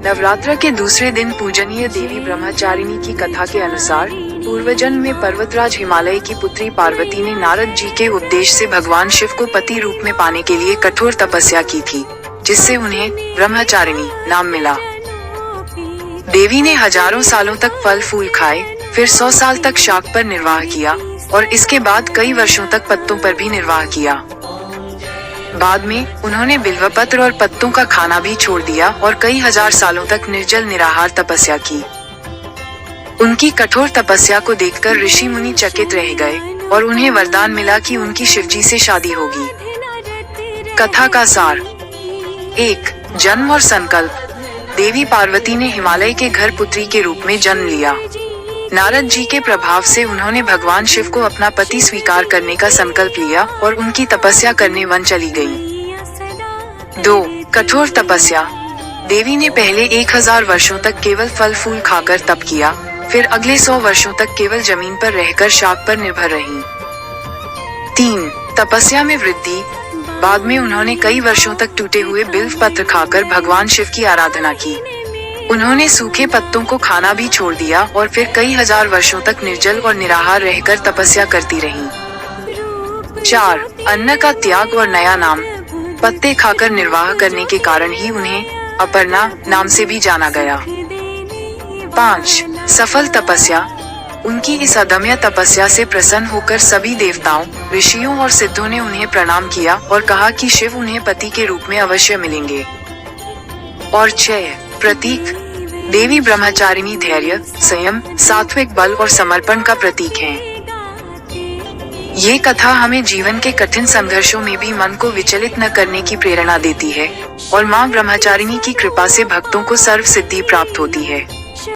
नवरात्र के दूसरे दिन पूजनीय देवी ब्रह्मचारिणी की कथा के अनुसार पूर्वजन्म में पर्वतराज हिमालय की पुत्री पार्वती ने नारद जी के उपदेश से भगवान शिव को पति रूप में पाने के लिए कठोर तपस्या की थी, जिससे उन्हें ब्रह्मचारिणी नाम मिला। देवी ने हजारों सालों तक फल फूल खाए, फिर 100 साल तक शाक पर निर्वाह किया और इसके बाद कई वर्षों तक पत्तों पर भी निर्वाह किया। बाद में उन्होंने बिल्वपत्र और पत्तों का खाना भी छोड़ दिया और कई हजार सालों तक निर्जल निराहार तपस्या की। उनकी कठोर तपस्या को देखकर ऋषि मुनि चकित रह गए और उन्हें वरदान मिला कि उनकी शिवजी से शादी होगी। कथा का सार। 1. जन्म और संकल्प। देवी पार्वती ने हिमालय के घर पुत्री के रूप में जन्म लिया। नारद जी के प्रभाव से उन्होंने भगवान शिव को अपना पति स्वीकार करने का संकल्प लिया और उनकी तपस्या करने वन चली गयी। 2. कठोर तपस्या। देवी ने पहले 1000 वर्षों तक केवल फल फूल खाकर तप किया, फिर अगले 100 वर्षों तक केवल जमीन पर रहकर शाक पर निर्भर रहीं। 3. तपस्या में वृद्धि। बाद में उन्होंने कई वर्षों तक टूटे हुए बिल्व पत्र खाकर भगवान शिव की आराधना की। उन्होंने सूखे पत्तों को खाना भी छोड़ दिया और फिर कई हजार वर्षों तक निर्जल और निराहार रहकर तपस्या करती रहीं। 4. अन्न का त्याग और नया नाम। पत्ते खाकर निर्वाह करने के कारण ही उन्हें अपर्णा नाम से भी जाना गया। 5. सफल तपस्या। उनकी इस अदम्य तपस्या से प्रसन्न होकर सभी देवताओं, ऋषियों और सिद्धों ने उन्हें प्रणाम किया और कहा कि शिव उन्हें पति के रूप में अवश्य मिलेंगे। और 6. प्रतीक। देवी ब्रह्मचारिणी धैर्य, संयम, सात्विक बल और समर्पण का प्रतीक है। ये कथा हमें जीवन के कठिन संघर्षों में भी मन को विचलित न करने की प्रेरणा देती है और मां ब्रह्मचारिणी की कृपा से भक्तों को सर्व सिद्धि प्राप्त होती है।